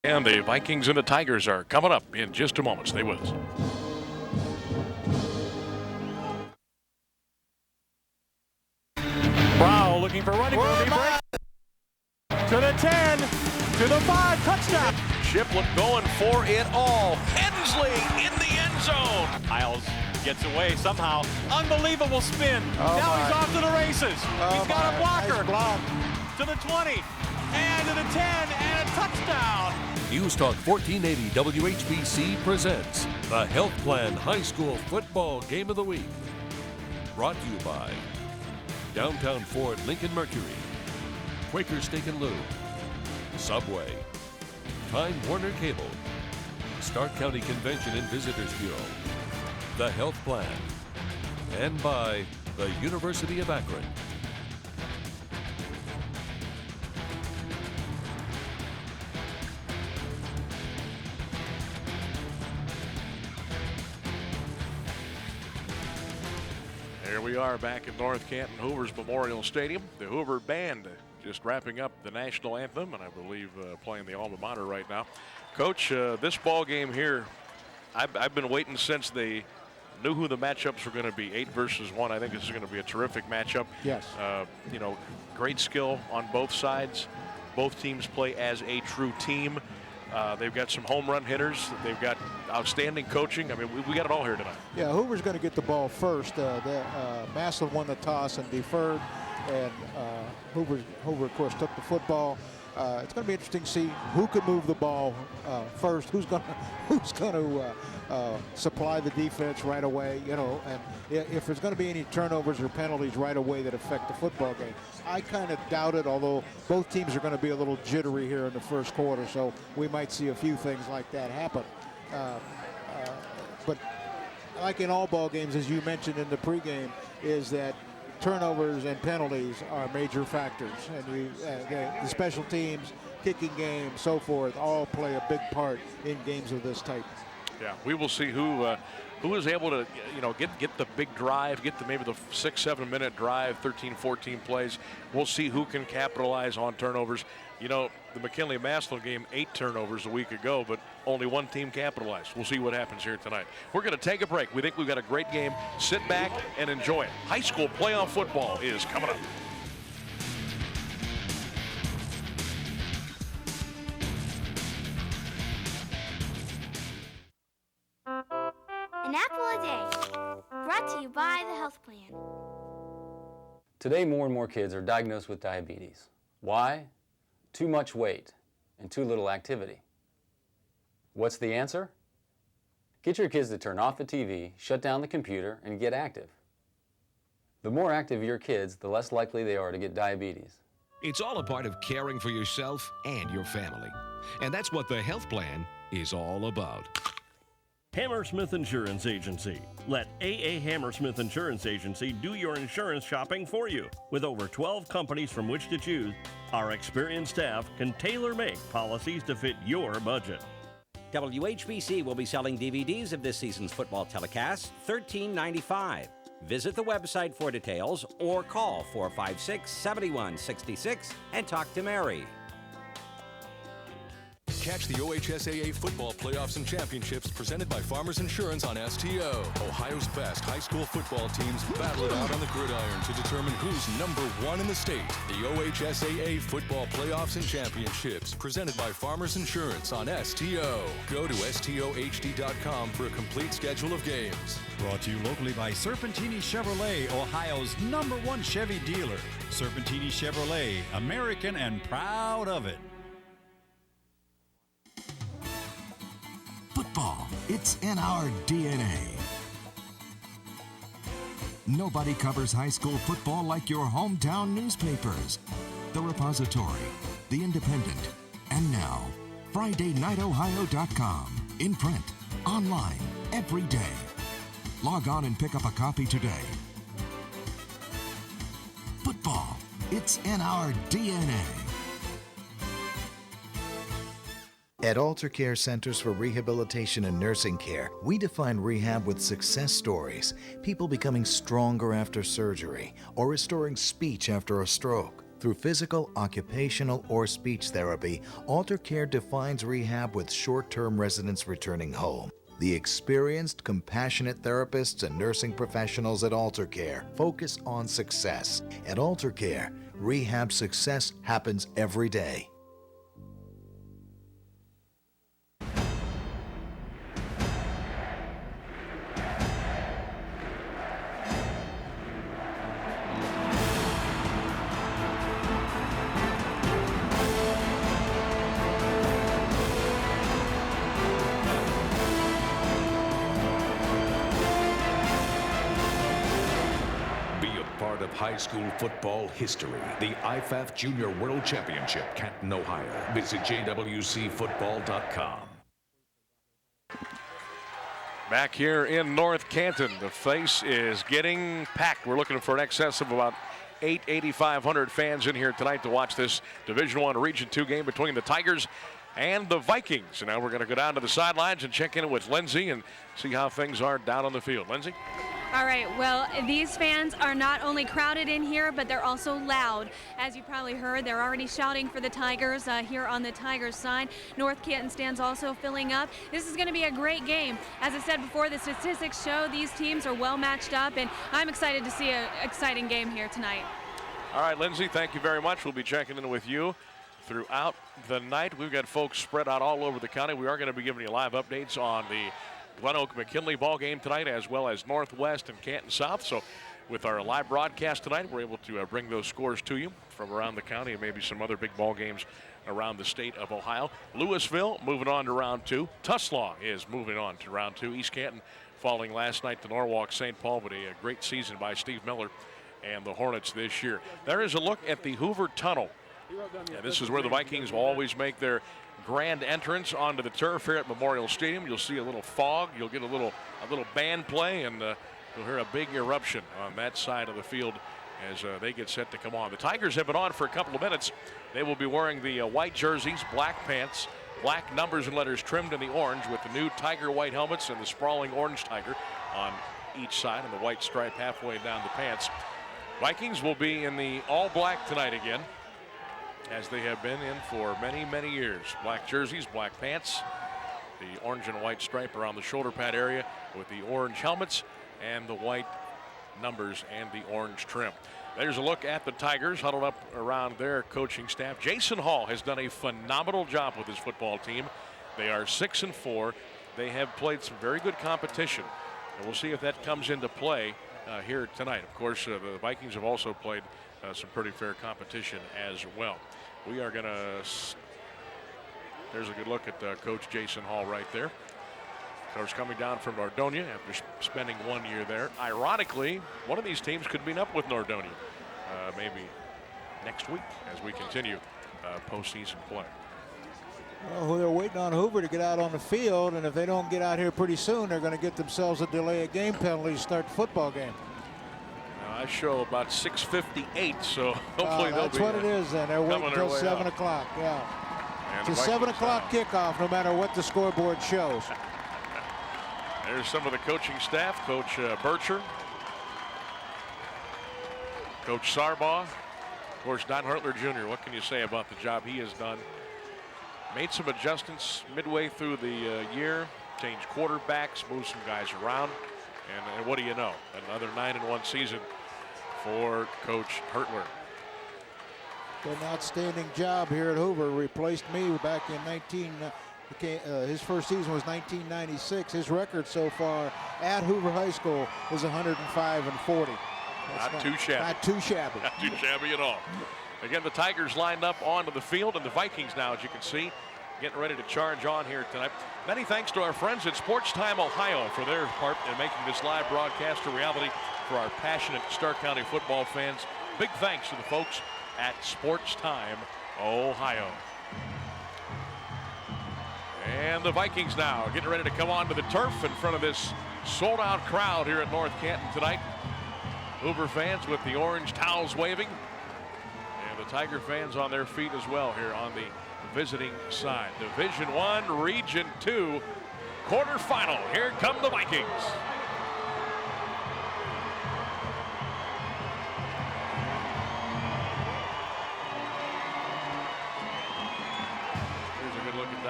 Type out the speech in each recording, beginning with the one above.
And the Vikings and the Tigers are coming up in just a moment. Stay with us. Brow looking for running room. He breaks to the 10, to the 5, touchdown. Shiplett going for it all. Hensley in the end zone. Miles gets away somehow. Unbelievable spin. Now he's off to the races. He's got a blocker. Nice to the 20, and to the 10, and a touchdown. News Talk 1480 WHBC presents the Health Plan High School Football Game of the Week. Brought to you by Downtown Ford Lincoln Mercury, Quaker Steak and Lube, Subway, Time Warner Cable, Stark County Convention and Visitors Bureau, the Health Plan, and by the University of Akron. Here we are back in North Canton, Hoover's Memorial Stadium. The Hoover Band just wrapping up the national anthem, and I believe playing the alma mater right now. Coach, this ball game here, I've been waiting since they knew who the matchups were going to be, 8 versus 1. I think this is going to be a terrific matchup. Yes. Great skill on both sides. Both teams play as a true team. They've got some home run hitters. They've got outstanding coaching. I mean, we got it all here tonight. Yeah, Hoover's going to get the ball first. Massillon won the toss and deferred, and Hoover, of course, took the football. It's going to be interesting to see who can move the ball first, who's going to supply the defense right away, and if there's going to be any turnovers or penalties right away that affect the football game. I kind of doubt it, although both teams are going to be a little jittery here in the first quarter, so we might see a few things like that happen. But like in all ball games, as you mentioned in the pregame, is that turnovers and penalties are major factors, and the special teams, kicking game, so forth, all play a big part in games of this type. Yeah, we will see who is able to, get the big drive, get maybe the 6-7 minute drive, 13-14 plays. We'll see who can capitalize on turnovers. The McKinley-Massillon game, 8 turnovers a week ago, but only one team capitalized. We'll see what happens here tonight. We're going to take a break. We think we've got a great game. Sit back and enjoy it. High school playoff football is coming up. An apple a day, brought to you by the Health Plan. Today, more and more kids are diagnosed with diabetes. Why? Too much weight and too little activity. What's the answer? Get your kids to turn off the TV, shut down the computer, and get active. The more active your kids, the less likely they are to get diabetes. It's all a part of caring for yourself and your family. And that's what the Health Plan is all about. Hammersmith Insurance Agency. Let A.A. Hammersmith Insurance Agency do your insurance shopping for you. With over 12 companies from which to choose, our experienced staff can tailor-make policies to fit your budget. WHBC will be selling DVDs of this season's football telecast, $13.95. Visit the website for details or call 456-7166 and talk to Mary. Catch the OHSAA football playoffs and championships presented by Farmers Insurance on STO. Ohio's best high school football teams battle it out on the gridiron to determine who's #1 in the state. The OHSAA football playoffs and championships presented by Farmers Insurance on STO. Go to STOHD.com for a complete schedule of games. Brought to you locally by Serpentini Chevrolet, Ohio's #1 Chevy dealer. Serpentini Chevrolet, American and proud of it. Football, it's in our DNA. Nobody covers high school football like your hometown newspapers. The Repository, The Independent, and now, FridayNightOhio.com. In print, online, every day. Log on and pick up a copy today. Football, it's in our DNA. At Alter Care Centers for Rehabilitation and Nursing Care, we define rehab with success stories, people becoming stronger after surgery, or restoring speech after a stroke. Through physical, occupational, or speech therapy, Alter Care defines rehab with short-term residents returning home. The experienced, compassionate therapists and nursing professionals at Alter Care focus on success. At Alter Care, rehab success happens every day. High school football history. The IFAF Junior World Championship, Canton, Ohio. Visit jwcfootball.com. Back here in North Canton, the place is getting packed. We're looking for an excess of about 8,500 fans in here tonight to watch this Division I Region II game between the Tigers and the Vikings. And now we're going to go down to the sidelines and check in with Lindsay and see how things are down on the field. Lindsay? All right, well, these fans are not only crowded in here, but they're also loud. As you probably heard, they're already shouting for the Tigers here on the Tigers side. North Canton stands also filling up. This is going to be a great game. As I said before, the statistics show these teams are well matched up, and I'm excited to see an exciting game here tonight. All right, Lindsay, thank you very much. We'll be checking in with you throughout the night. We've got folks spread out all over the county. We are going to be giving you live updates on the Glen Oak McKinley ball game tonight, as well as Northwest and Canton South. So with our live broadcast tonight, we're able to bring those scores to you from around the county and maybe some other big ball games around the state of Ohio. Louisville moving on to round 2. Tuslaw is moving on to round 2. East Canton falling last night to Norwalk St. Paul, but a great season by Steve Miller and the Hornets this year. There is a look at the Hoover Tunnel. And this is where the Vikings will always make their grand entrance onto the turf here at Memorial Stadium. You'll see a little fog. You'll get a little band play, and you'll hear a big eruption on that side of the field as they get set to come on. The Tigers have been on for a couple of minutes. They will be wearing the white jerseys, black pants, black numbers and letters trimmed in the orange with the new Tiger white helmets and the sprawling orange Tiger on each side and the white stripe halfway down the pants. Vikings will be in the all black tonight again, as they have been in for many, many years. Black jerseys, black pants, the orange and white stripe around the shoulder pad area with the orange helmets and the white numbers and the orange trim. There's a look at the Tigers huddled up around their coaching staff. Jason Hall has done a phenomenal job with his football team. They are 6-4. They have played some very good competition, and we'll see if that comes into play here tonight. Of course, the Vikings have also played some pretty fair competition as well. We are going to, there's a good look at Coach Jason Hall right there. Coach coming down from Nordonia after spending 1 year there. Ironically, one of these teams could meet up with Nordonia maybe next week as we continue postseason play. Well, they're waiting on Hoover to get out on the field, and if they don't get out here pretty soon, they're going to get themselves a delay of game penalty to start the football game. I show about 6:58, so hopefully they'll be. That's what it is, then. They're waiting until 7 o'clock. Yeah. It's a 7 o'clock kickoff, no matter what the scoreboard shows. There's some of the coaching staff. Coach Bircher, Coach Sarbaugh, of course, Don Hartler Jr. What can you say about the job he has done? Made some adjustments midway through the year, changed quarterbacks, moved some guys around, and what do you know? Another 9-1 season for Coach Hartler. Did an outstanding job here at Hoover. Replaced me back in his first season was 1996. His record so far at Hoover High School is 105-40. Not too shabby. Not too shabby. Not too shabby at all. Again, the Tigers lined up onto the field, and the Vikings now, as you can see, getting ready to charge on here tonight. Many thanks to our friends at Sports Time Ohio for their part in making this live broadcast a reality for our passionate Stark County football fans. Big thanks to the folks at Sports Time Ohio. And the Vikings now getting ready to come onto the turf in front of this sold-out crowd here at North Canton tonight. Hoover fans with the orange towels waving, and the Tiger fans on their feet as well here on the visiting side. Division I, Region II, quarterfinal. Here come the Vikings.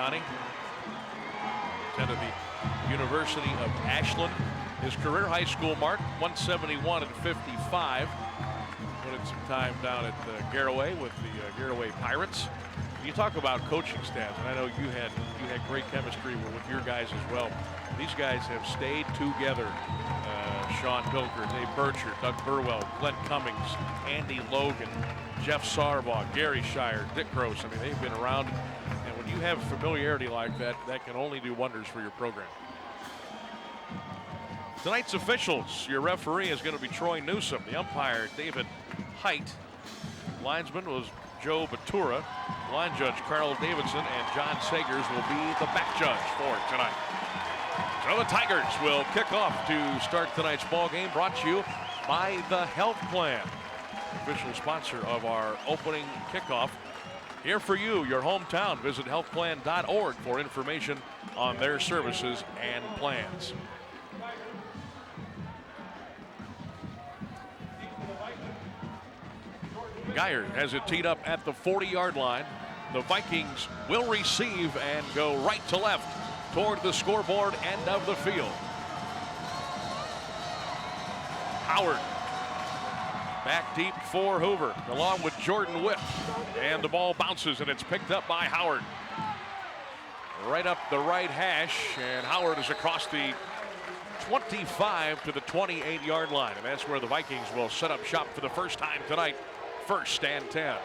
Donnie attended the University of Ashland. His career high school mark, 171 and 55. Put in some time down at Garraway with the Garraway Pirates. You talk about coaching staff, and I know you had great chemistry with your guys as well. These guys have stayed together. Sean Bilker, Dave Bircher, Doug Burwell, Glenn Cummings, Andy Logan, Jeff Sarbaugh, Gary Shire, Dick Gross. I mean, they've been around, and when you have familiarity like that, that can only do wonders for your program. Tonight's officials, your referee is going to be Troy Newsom, the umpire David Height, linesman was Joe Batura, line judge Carl Davidson, and John Sagers will be the back judge for tonight. So the Tigers will kick off to start tonight's ball game, brought to you by the Health Plan, official sponsor of our opening kickoff. Here for you, your hometown. Visit healthplan.org for information on their services and plans. Geyer has it teed up at the 40-yard line. The Vikings will receive and go right to left toward the scoreboard end of the field. Howard back deep for Hoover along with Jordan Witt, and the ball bounces and it's picked up by Howard. Right up the right hash, and Howard is across the 25 to the 28-yard line, and that's where the Vikings will set up shop for the first time tonight. First and 10.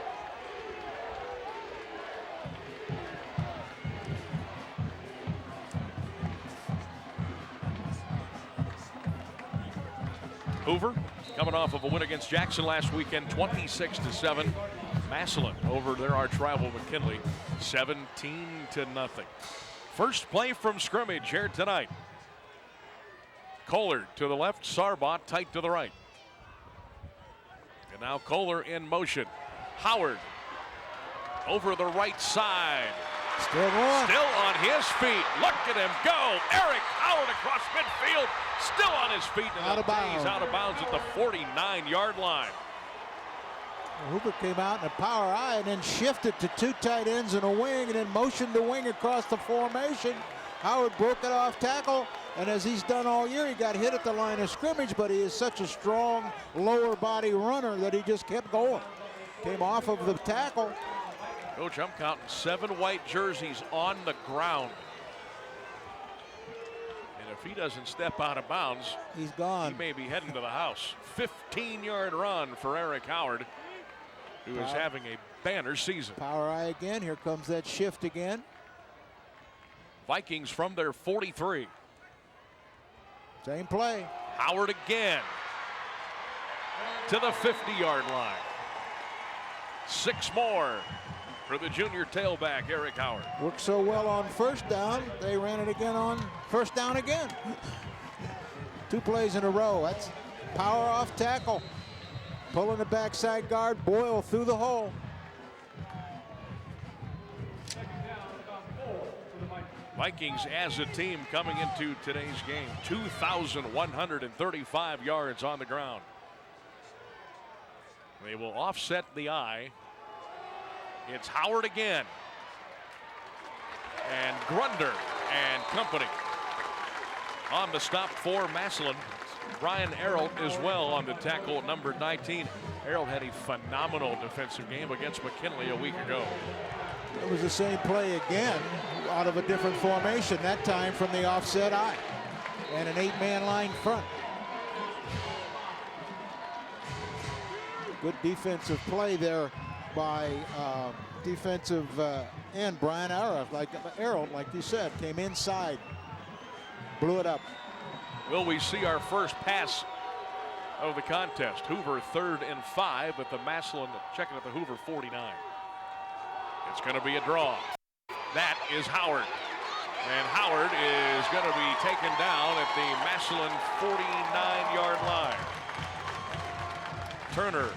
Hoover coming off of a win against Jackson last weekend, 26-7. Massillon over their arch rival McKinley, 17-0. First play from scrimmage here tonight. Kohler to the left, Sarbaugh tight to the right. And now Kohler in motion. Howard over the right side. Still going. Still on his feet. Look at him go. Eric Howard across midfield. Still on his feet. And out of bounds. He's out of bounds at the 49-yard line. Hoover came out in a power eye and then shifted to two tight ends and a wing and then motioned the wing across the formation. Howard broke it off tackle, and as he's done all year, he got hit at the line of scrimmage, but he is such a strong lower body runner that he just kept going. Came off of the tackle. Coach, I'm counting 7 white jerseys on the ground. And if he doesn't step out of bounds, he's gone. He may be heading to the house. 15-yard run for Eric Howard, who is having a banner season. Power eye again. Here comes that shift again. Vikings from their 43. Same play. Howard again to the 50-yard line. 6 more for the junior tailback, Eric Howard. Worked so well on first down, they ran it again on first down again. 2 plays in a row. That's power off tackle. Pulling the backside guard, Boyle through the hole. Vikings as a team coming into today's game, 2,135 yards on the ground. They will offset the eye. It's Howard again. And Grunder and company on the stop for Massillon. Brian Errol as well on the tackle, number 19. Errol had a phenomenal defensive game against McKinley a week ago. It was the same play again out of a different formation, that time from the offset eye. And an 8-man line front. Good defensive play there by defensive end Brian Errol, like you said, came inside, blew it up. Will we see our first pass of the contest? Hoover 3rd and 5, but the Massillon checking at the Hoover 49. It's going to be a draw. That is Howard. And Howard is going to be taken down at the Massillon 49-yard line. Turner,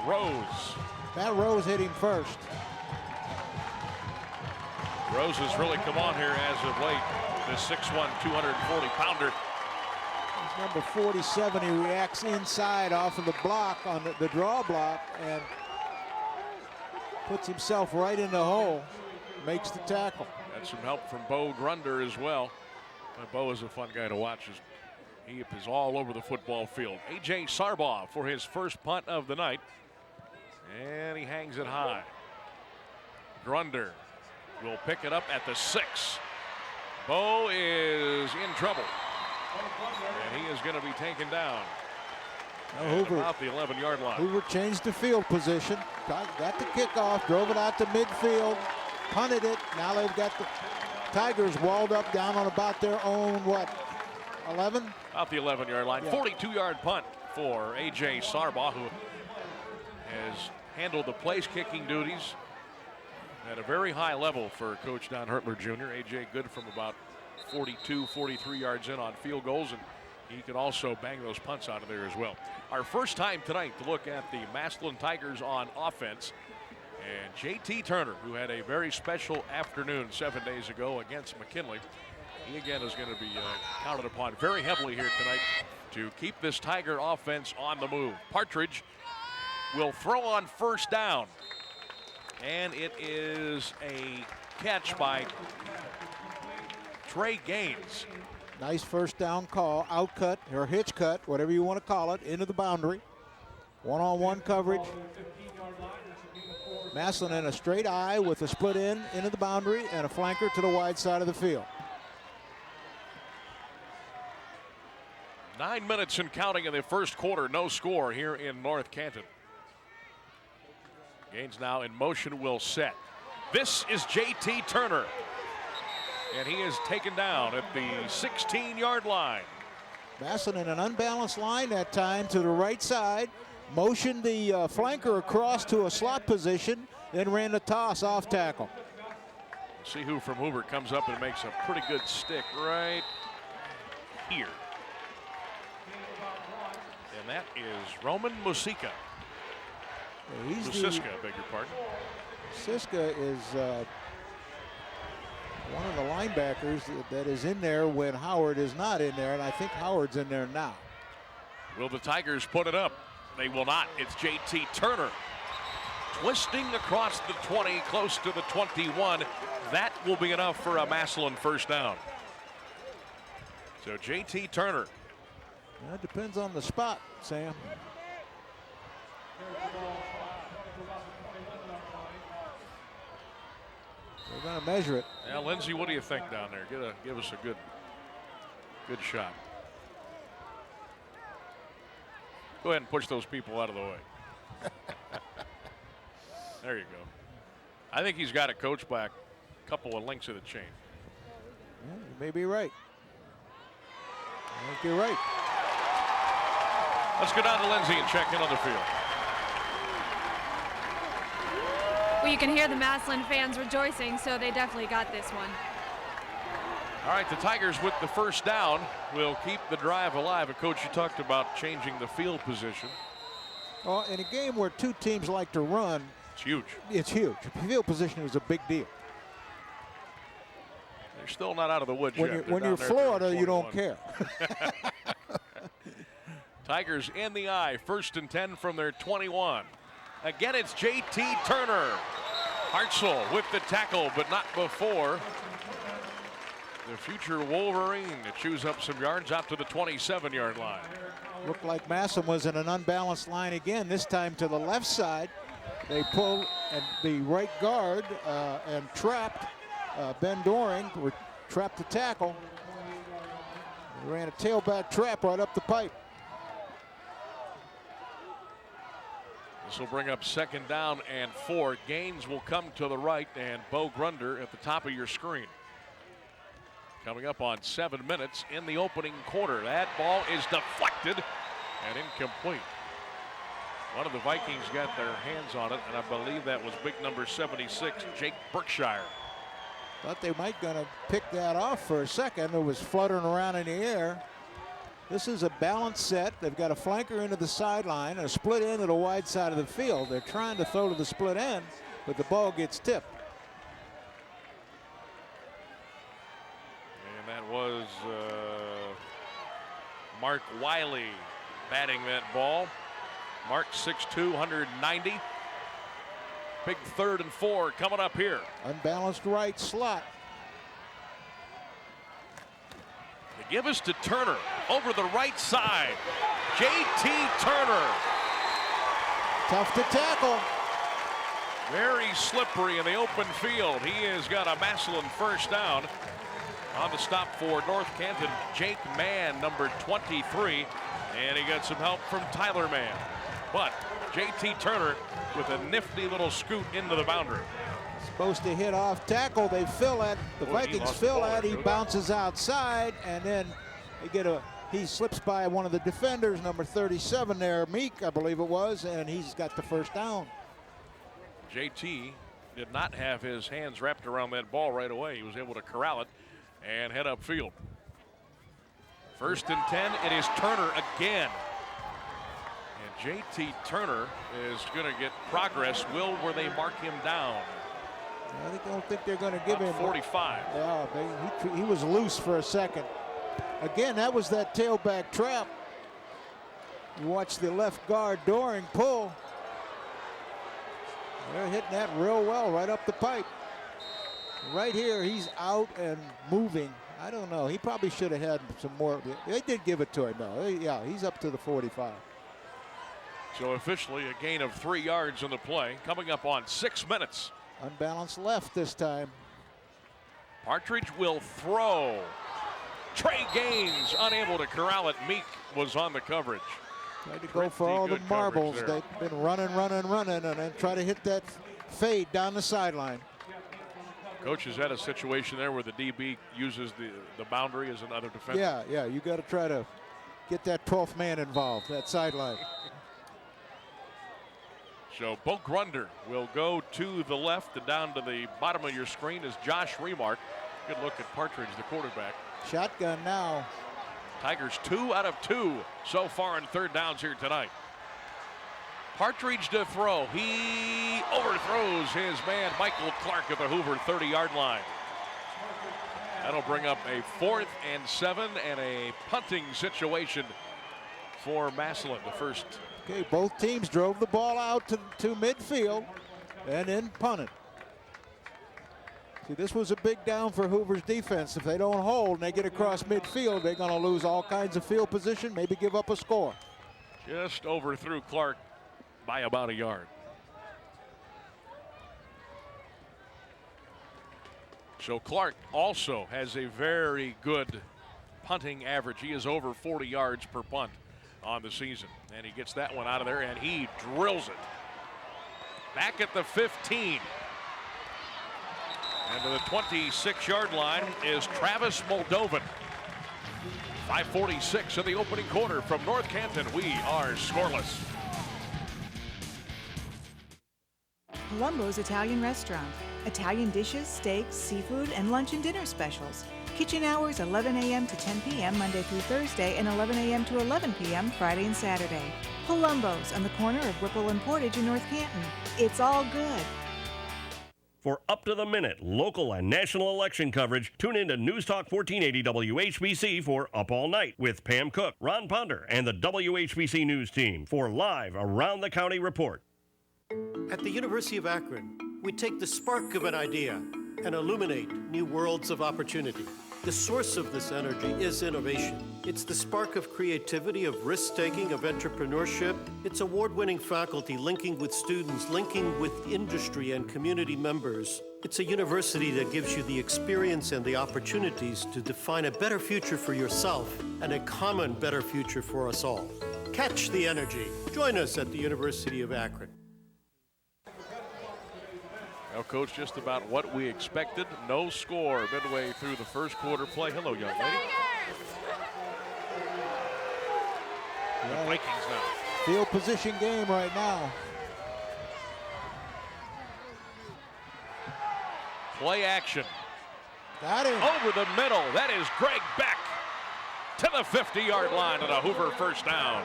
Rose. Matt Rose hit him first. Rose has really come on here as of late. The 6'1", 240-pounder. Number 47, he reacts inside off of the block on the draw block and puts himself right in the hole. makes the tackle. Got some help from Bo Grunder as well. Bo is a fun guy to watch. He is all over the football field. A.J. Sarbaugh for his first punt of the night. And he hangs it high. Grunder will pick it up at the 6. Bo is in trouble. And he is going to be taken down. Hoover, about the 11-yard line. Hoover changed the field position. Got the kickoff, drove it out to midfield, punted it. Now they've got the Tigers walled up down on about their own, 11? About the 11-yard line. Yeah. 42-yard punt for A.J. Sarbaugh, who has handled the place kicking duties at a very high level for Coach Don Hertler Jr. A.J. good from about 42, 43 yards in on field goals, and he could also bang those punts out of there as well. Our first time tonight to look at the Massillon Tigers on offense. And J.T. Turner, who had a very special afternoon 7 days ago against McKinley, he again is going to be counted upon very heavily here tonight to keep this Tiger offense on the move. Partridge will throw on first down. And it is a catch by Trey Gaines. Nice first down call, out cut or hitch cut, whatever you want to call it, into the boundary. One-on-one coverage. Massillon in a straight eye with a split in into the boundary and a flanker to the wide side of the field. 9 minutes and counting in the first quarter, no score here in North Canton. Gaines now in motion, will set. This is J.T. Turner. And he is taken down at the 16-yard line. Massillon in an unbalanced line that time to the right side. Motioned the flanker across to a slot position, then ran the toss off tackle. See who from Hoover comes up and makes a pretty good stick right here. And that is Roman Musica. Musiska, I beg your pardon. Musiska is one of the linebackers that is in there when Howard is not in there, and I think Howard's in there now. Will the Tigers put it up? They will not. It's J.T. Turner twisting across the 20, close to the 21. That will be enough for a Massillon first down. So J.T. Turner. That depends on the spot, Sam. They're going to measure it. Yeah, Lindsay, what do you think down there? Give us a good shot. Go ahead and push those people out of the way. There you go. I think he's got a coach back a couple of links of the chain. Yeah, you may be right. I think you're right. Let's go down to Lindsay and check in on the field. Well, you can hear the Massillon fans rejoicing, so they definitely got this one. All right, the Tigers with the first down will keep the drive alive. And Coach, you talked about changing the field position. Well, in a game where two teams like to run, it's huge. It's huge. Field position is a big deal. They're still not out of the woods yet. When you're Florida, you don't care. Tigers in the eye, 1st and 10 from their 21. Again, it's J.T. Turner. Hartzell with the tackle, but not before. The future Wolverine that chews up some yards out to the 27-yard line. Looked like Massillon was in an unbalanced line again, this time to the left side. They pulled and the right guard and trapped Ben Doring, trapped the tackle. They ran a tailback trap right up the pipe. This will bring up 2nd down and 4. Gaines will come to the right, and Bo Grunder at the top of your screen. Coming up on 7 minutes in the opening quarter. That ball is deflected and incomplete. One of the Vikings got their hands on it, and I believe that was big number 76, Jake Berkshire. Thought they might gonna pick that off for a second. It was fluttering around in the air. This is a balanced set. They've got a flanker into the sideline and a split end to the wide side of the field. They're trying to throw to the split end, but the ball gets tipped. And that was Mark Wiley batting that ball. Mark 6'2", 190. Big 3rd and 4 coming up here. Unbalanced right slot. They give us to Turner over the right side. J.T. Turner. Tough to tackle. Very slippery in the open field. He has got a Massillon first down. On the stop for North Canton, Jake Mann, number 23. And he got some help from Tyler Mann. But J.T. Turner with a nifty little scoot into the boundary. Supposed to hit off tackle. They fill at, the Vikings fill at, he bounces outside, and then they get he slips by one of the defenders, number 37 there, Meek, I believe it was, and he's got the first down. JT did not have his hands wrapped around that ball right away. He was able to corral it and head upfield. 1st and 10, it is Turner again. And JT Turner is going to get progress. Where they mark him down? I don't think they're going to give him 45. Yeah, he was loose for a second. Again, that was that tailback trap. You watch the left guard Doring pull. They're hitting that real well right up the pipe. Right here, he's out and moving. I don't know. He probably should have had some more. They did give it to him, though. Yeah, he's up to the 45. So officially a gain of 3 yards on the play. Coming up on 6 minutes. Unbalanced left this time. Partridge will throw. Trey Gaines unable to corral it. Meek was on the coverage. Tried to go for all the marbles. They've been running, and then try to hit that fade down the sideline. Coach has had a situation there where the DB uses the boundary as another defender. Yeah, you got to try to get that 12th man involved, that sideline. So Bo Grunder will go to the left, and down to the bottom of your screen is Josh Remark. Good look at Partridge, the quarterback. Shotgun now. Tigers 2 out of 2 so far in 3rd downs here tonight. Partridge to throw. He overthrows his man Michael Clark at the Hoover 30-yard line. That'll bring up a 4th and 7 and a punting situation for Massillon, the first. Okay, both teams drove the ball out to midfield and then punted. See, this was a big down for Hoover's defense. If they don't hold and they get across midfield, they're going to lose all kinds of field position, maybe give up a score. Just overthrew Clark by about a yard. So Clark also has a very good punting average. He is over 40 yards per punt on the season. And he gets that one out of there, and he drills it. Back at the 15. And to the 26-yard line is Travis Moldovan. 5:46 in the opening quarter from North Canton. We are scoreless. Colombo's Italian Restaurant. Italian dishes, steaks, seafood, and lunch and dinner specials. Kitchen hours 11 a.m. to 10 p.m. Monday through Thursday and 11 a.m. to 11 p.m. Friday and Saturday. Colombo's on the corner of Ripple and Portage in North Canton. It's all good. For up-to-the-minute local and national election coverage, tune in to News Talk 1480 WHBC for Up All Night with Pam Cook, Ron Ponder, and the WHBC News team for live around-the-county report. At the University of Akron, we take the spark of an idea and illuminate new worlds of opportunity. The source of this energy is innovation. It's the spark of creativity, of risk-taking, of entrepreneurship. It's award-winning faculty linking with students, linking with industry and community members. It's a university that gives you the experience and the opportunities to define a better future for yourself and a common better future for us all. Catch the energy. Join us at the University of Akron. Well, Coach, just about what we expected. No score midway through the first quarter play. Hello, young lady. The Vikings now. Field position game right now. Play action. Got him. Over the middle. That is Greg Beck to the 50-yard line and a Hoover first down.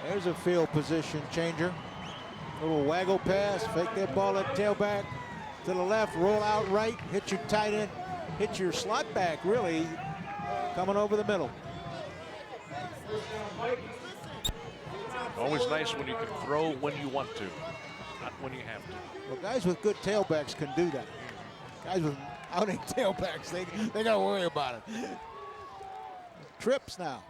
There's a field position changer. Little waggle pass, fake that ball at tailback to the left, roll out right, hit your tight end, hit your slot back, really, coming over the middle. Always nice when you can throw when you want to. Not when you have to. Well, guys with good tailbacks can do that. Guys with outing tailbacks, they got to worry about it. Trips now.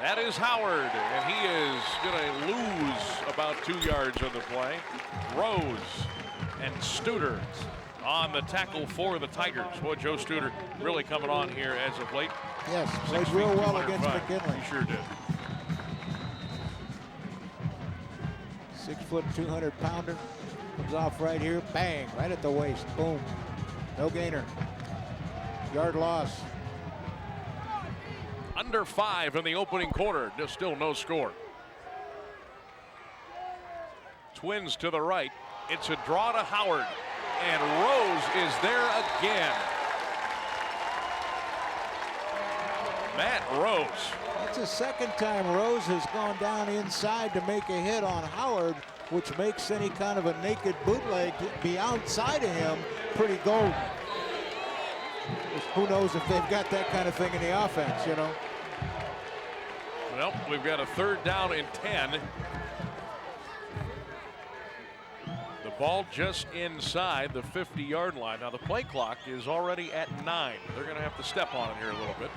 That is Howard, and he is going to lose about 2 yards on the play. Rose and Studer on the tackle for the Tigers. Boy, Joe Studer really coming on here as of late. Yes, played real well against 205. McKinley. He sure did. 6 foot, 200 pounder. Comes off right here, bang, right at the waist, boom. No gainer. Yard loss. Under 5 in the opening quarter. Just still no score. Twins to the right. It's a draw to Howard. And Rose is there again. Matt Rose. That's the second time Rose has gone down inside to make a hit on Howard, which makes any kind of a naked bootleg be outside of him pretty golden. Who knows if they've got that kind of thing in the offense, you know? Well, we've got a 3rd down and 10. The ball just inside the 50-yard line. Now the play clock is already at 9. They're going to have to step on it here a little bit.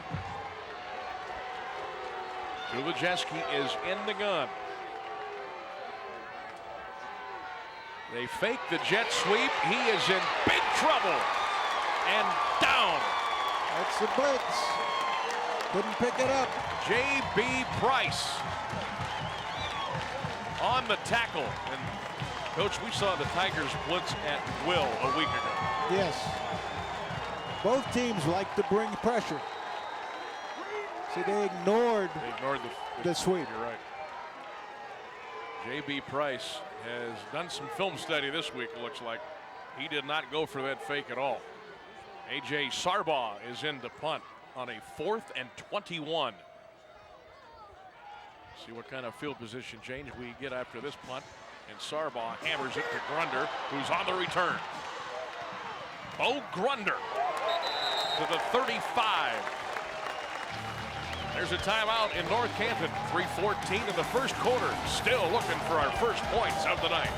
Tulojeski is in the gun. They fake the jet sweep. He is in big trouble. And down. That's the blitz. Couldn't pick it up. J.B. Price on the tackle. And Coach, we saw the Tigers blitz at will a week ago. Yes. Both teams like to bring pressure. See, they ignored the sweep. You're right. J.B. Price has done some film study this week, it looks like. He did not go for that fake at all. A.J. Sarbaugh is in to punt on a 4th and 21. See what kind of field position change we get after this punt. And Sarbaugh hammers it to Grunder, who's on the return. Bo Grunder to the 35. There's a timeout in North Canton. 3:14 in the first quarter. Still looking for our first points of the night.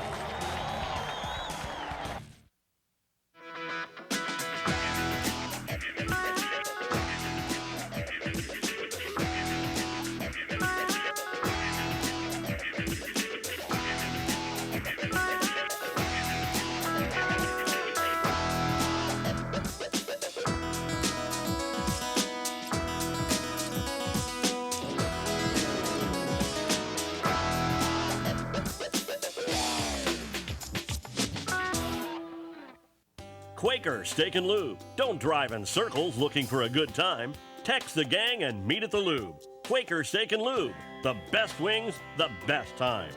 Quaker Steak and Lube. Don't drive in circles looking for a good time. Text the gang and meet at the lube. Quaker Steak and Lube. The best wings, the best times.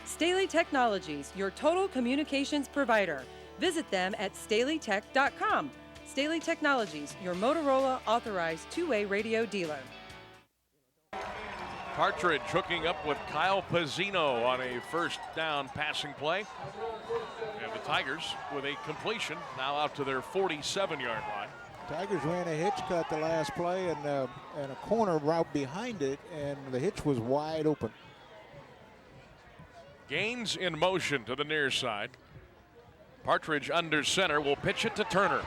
Staley Technologies, your total communications provider. Visit them at staleytech.com. Staley Technologies, your Motorola authorized two-way radio dealer. Partridge hooking up with Kyle Pizzino on a first down passing play. And the Tigers with a completion now out to their 47-yard line. Tigers ran a hitch cut the last play and a corner route behind it, and the hitch was wide open. Gaines in motion to the near side. Partridge under center will pitch it to Turner.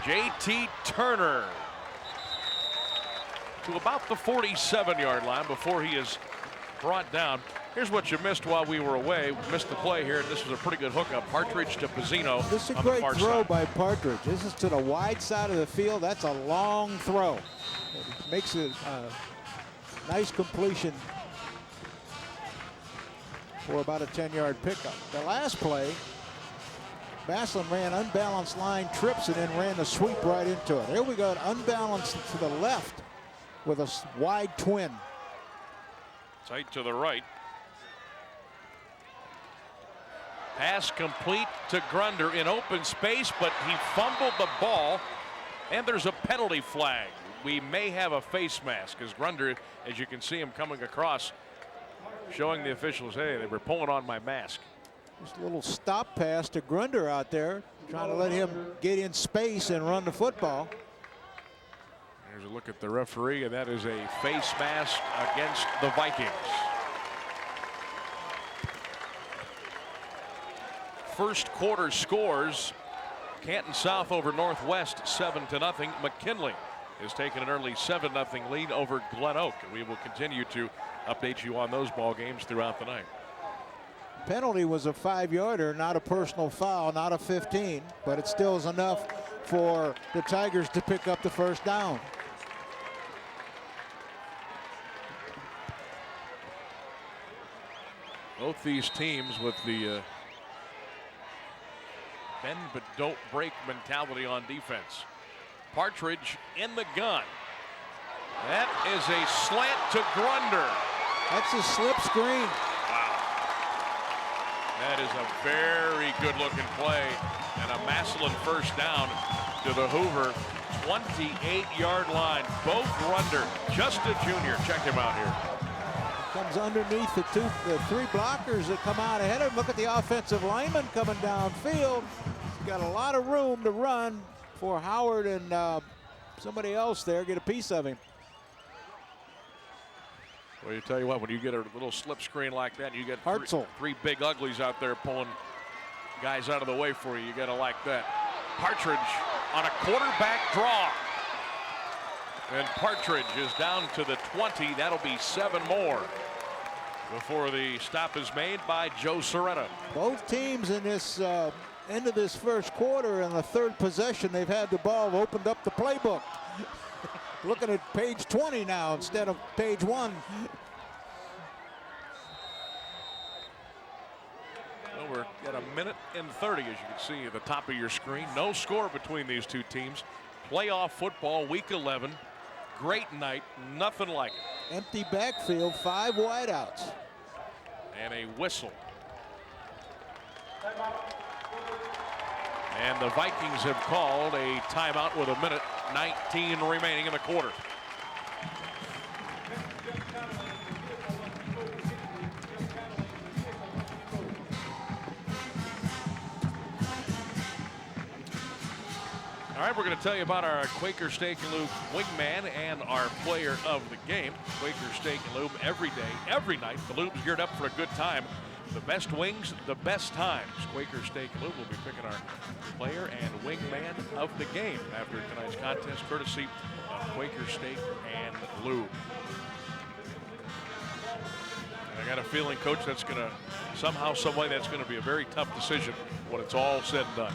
J.T. Turner to about the 47-yard line before he is brought down. Here's what you missed while we were away. Missed the play here, and this was a pretty good hookup. Partridge to Pizzino. This is a on the great far throw side. by Partridge. This is to the wide side of the field. That's a long throw. It makes it a nice completion for about a 10-yard pickup. The last play, Massillon ran unbalanced line trips and then ran the sweep right into it. Here we go, unbalanced to the left with a wide twin. Tight to the right. Pass complete to Grunder in open space, but he fumbled the ball, and there's a penalty flag. We may have a face mask as Grunder, as you can see him coming across, showing the officials, hey, they were pulling on my mask. Just a little stop pass to Grunder out there, trying to let him get in space and run the football. There's a look at the referee, and that is a face mask against the Vikings. first quarter scores. Canton South over Northwest 7-0. McKinley has taken an early 7-0 lead over Glen Oak. And we will continue to update you on those ball games throughout the night. Penalty was a 5-yarder, not a personal foul, not a 15, but it still is enough for the Tigers to pick up the first down. Both these teams with the bend but don't break mentality on defense. Partridge in the gun. That is a slant to Grunder. That's a slip screen. Wow. That is a very good looking play and a Massillon first down to the Hoover 28-yard line. Both Grunder, just a junior. Check him out here. Comes underneath the three blockers that come out ahead of him. Look at the offensive lineman coming downfield. He's got a lot of room to run for Howard and somebody else there get a piece of him. Well, you tell you what, when you get a little slip screen like that, you get three big uglies out there pulling guys out of the way for you. You got to like that. Partridge on a quarterback draw. And Partridge is down to the 20. That'll be 7 more before the stop is made by Joe Soretta. Both teams in this end of this first quarter and the third possession, they've had the ball, opened up the playbook. Looking at page 20 now instead of page 1. Well, we're at 1:30, as you can see at the top of your screen. No score between these two teams. Playoff football, week 11. Great night, nothing like it. Empty backfield, 5 wideouts. And a whistle. And the Vikings have called a timeout with 1:19 remaining in the quarter. All right, we're going to tell you about our Quaker Steak and Lube wingman and our player of the game. Quaker Steak and Lube every day, every night. The Lube's geared up for a good time. The best wings, the best times. Quaker Steak and Lube will be picking our player and wingman of the game after tonight's contest, courtesy of Quaker Steak and Lube. And I got a feeling, Coach, that's going to somehow, some way, that's going to be a very tough decision when it's all said and done.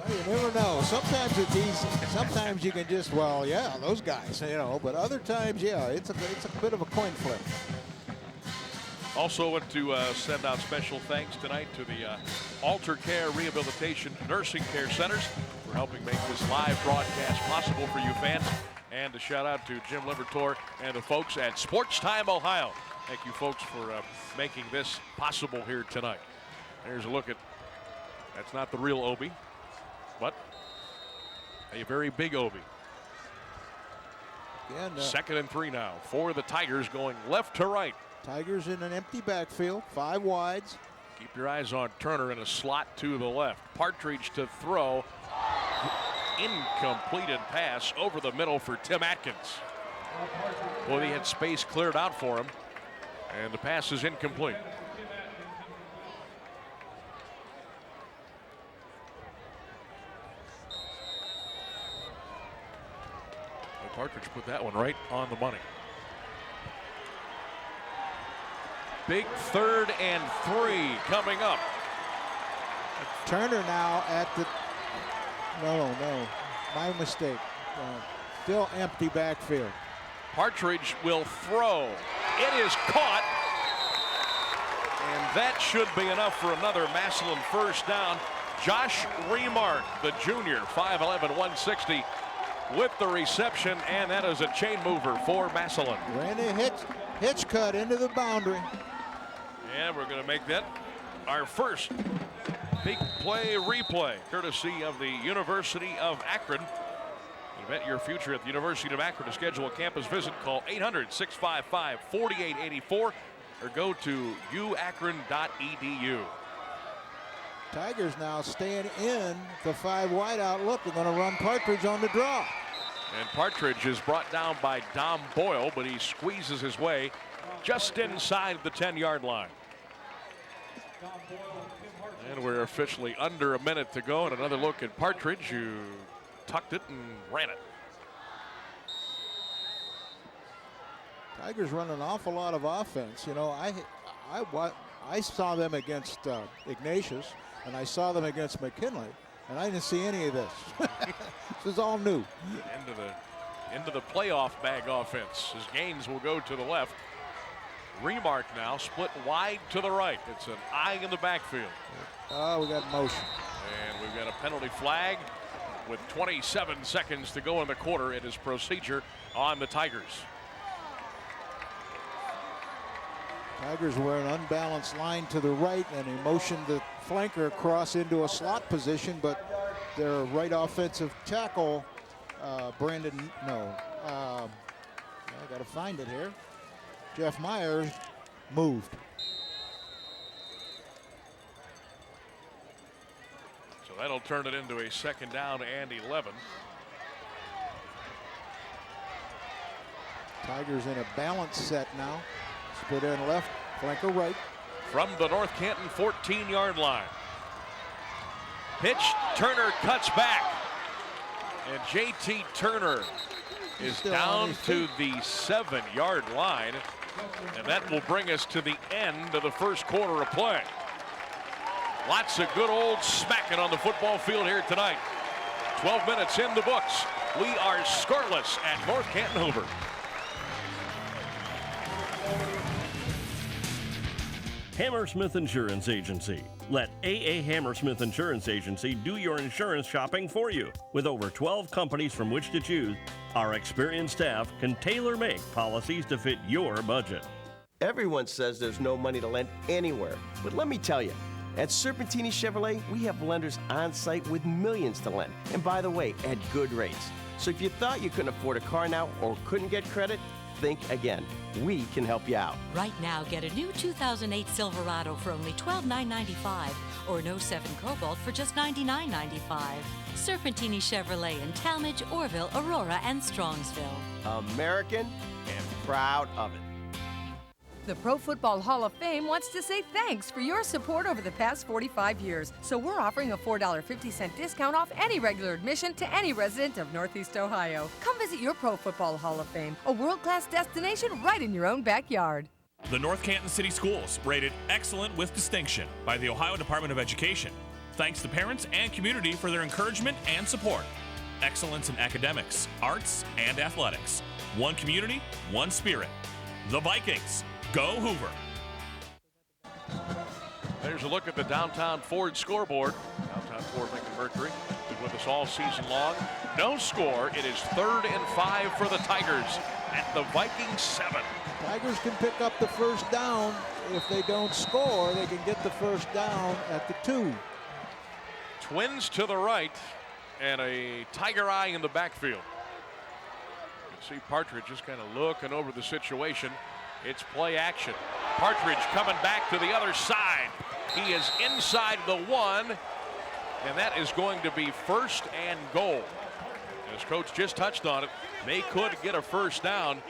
Well, you never know. Sometimes it's easy. Sometimes you can just, well, yeah, those guys, you know. But other times, yeah, it's a bit of a coin flip. Also want to send out special thanks tonight to the Alter Care Rehabilitation Nursing Care Centers for helping make this live broadcast possible for you fans. And a shout out to Jim Libertor and the folks at Sports Time Ohio. Thank you folks for making this possible here tonight. Here's a look at, that's not the real Obi, but a very big Obi. Again, 2nd and 3 now for the Tigers, going left to right. Tigers in an empty backfield, 5 wides. Keep your eyes on Turner in a slot to the left. Partridge to throw. Incompleted pass over the middle for Tim Atkins. Well, he had space cleared out for him, and the pass is incomplete. Well, Partridge put that one right on the money. Big 3rd and 3 coming up. Turner now at the, no, my mistake. Still empty backfield. Partridge will throw. It is caught. And that should be enough for another Massillon first down. Josh Remark, the junior, 5'11", 160, with the reception, and that is a chain mover for Massillon. Ran a hitch cut into the boundary. And we're going to make that our first big play replay, courtesy of the University of Akron. Bet your future at the University of Akron. To schedule a campus visit, call 800-655-4884 or go to uakron.edu. Tigers now staying in the 5 wideout look. They're going to run Partridge on the draw. And Partridge is brought down by Dom Boyle, but he squeezes his way just inside the 10-yard line. And we're officially under a minute to go, and another look at Partridge, who tucked it and ran it. Tigers run an awful lot of offense. You know, I saw them against Ignatius, and I saw them against McKinley, and I didn't see any of this. This is all new. Into the playoff bag offense as Gaines will go to the left. Remark now split wide to the right. It's an eye in the backfield. Oh, we got motion. And we've got a penalty flag with 27 seconds to go in the quarter. It is procedure on the Tigers. Tigers were an unbalanced line to the right, and he motioned the flanker across into a slot position, but their right offensive tackle, I got to find it here. Jeff Myers moved. So that'll turn it into a second down and 11. Tigers in a balanced set now. Split end left, flanker right. From the North Canton 14-yard line. Pitch, Turner cuts back. And J.T. Turner is down to the 7-yard line. And that will bring us to the end of the first quarter of play. Lots of good old smacking on the football field here tonight. 12 minutes in the books. We are scoreless at North Canton Hoover. Hammersmith Insurance Agency. Let AA Hammersmith Insurance Agency do your insurance shopping for you. With over 12 companies from which to choose, our experienced staff can tailor-make policies to fit your budget. Everyone says there's no money to lend anywhere, but let me tell you, at Serpentini Chevrolet, we have lenders on site with millions to lend, and by the way, at good rates. So if you thought you couldn't afford a car now or couldn't get credit, think again. We can help you out. Right now, get a new 2008 Silverado for only $12,995 or no 7 Cobalt for just $99.95. Serpentini Chevrolet in Talmadge, Orville, Aurora, and Strongsville. American and proud of it. The Pro Football Hall of Fame wants to say thanks for your support over the past 45 years. So we're offering a $4.50 discount off any regular admission to any resident of Northeast Ohio. Come visit your Pro Football Hall of Fame, a world-class destination right in your own backyard. The North Canton City Schools, rated excellent with distinction by the Ohio Department of Education. Thanks to parents and community for their encouragement and support. Excellence in academics, arts, and athletics. One community, one spirit. The Vikings. Go Hoover. There's a look at the Downtown Ford scoreboard. Downtown Ford Lincoln Mercury is with us all season long. No score. It is 3rd and 5 for the Tigers at the Vikings 7. Tigers can pick up the first down. If they don't score, they can get the first down at the 2. Twins to the right and a Tiger eye in the backfield. You can see Partridge just kind of looking over the situation. It's play action. Partridge coming back to the other side. He is inside the 1, and that is going to be 1st and goal. As coach just touched on it, they could get a first down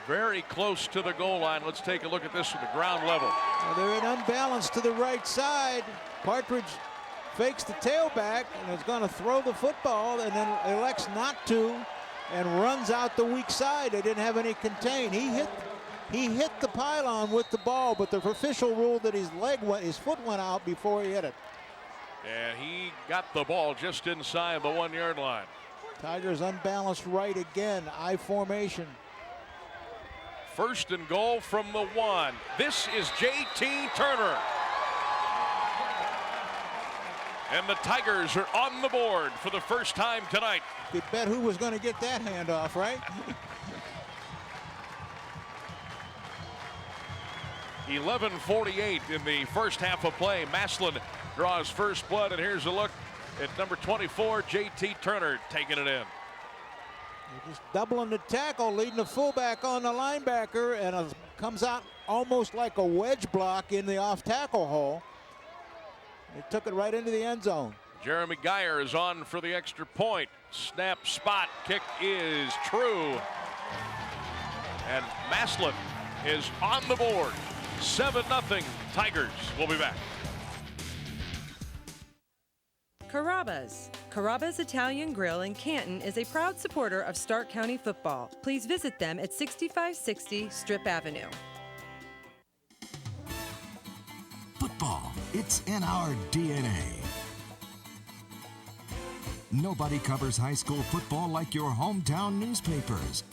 very close to the goal line. Let's take a look at this from the ground level. Well, they're in unbalance to the right side. Partridge fakes the tailback and is going to throw the football and then elects not to and runs out the weak side. They didn't have any contain. He hit the pylon with the ball, but the official ruled that his foot went out before he hit it. And he got the ball just inside the 1-yard line. Tigers unbalanced right again, I formation. 1st and goal from the 1. This is J.T. Turner. And the Tigers are on the board for the first time tonight. You bet who was going to get that handoff, right? 11:48 in the first half of play. Massillon draws first blood, and here's a look at number 24, J.T. Turner, taking it in. Just doubling the tackle, leading the fullback on the linebacker, and comes out almost like a wedge block in the off-tackle hole. He took it right into the end zone. Jeremy Geyer is on for the extra point. Snap, spot, kick is true. And Massillon is on the board. 7-0 Tigers. We'll be back. Carrabba's. Carrabba's Italian Grill in Canton is a proud supporter of Stark County football. Please visit them at 6560 Strip Avenue. Football, it's in our DNA. Nobody covers high school football like your hometown newspapers.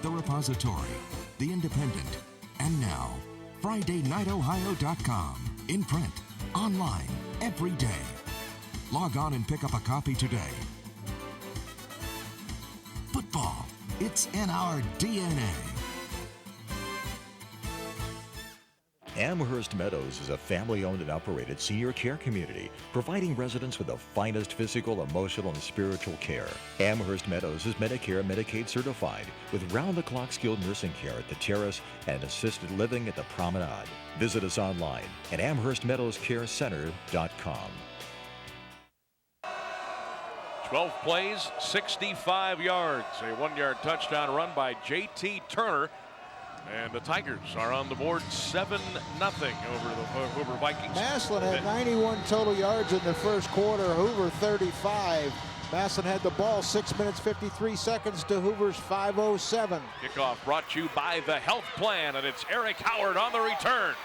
The Repository, The Independent, and now, FridayNightOhio.com. In print, online, every day. Log on and pick up a copy today. Football, it's in our DNA. Amherst Meadows is a family-owned and operated senior care community, providing residents with the finest physical, emotional, and spiritual care. Amherst Meadows is Medicare and Medicaid certified, with round-the-clock skilled nursing care at the Terrace and assisted living at the Promenade. Visit us online at AmherstMeadowsCareCenter.com. 12 plays, 65 yards. A 1-yard touchdown run by J.T. Turner. And the Tigers are on the board 7-0 over the Hoover Vikings. Massillon had 91 total yards in the first quarter. Hoover 35. Massillon had the ball 6 minutes 53 seconds to Hoover's 5:07. Kickoff brought to you by the Health Plan, and it's Eric Howard on the return.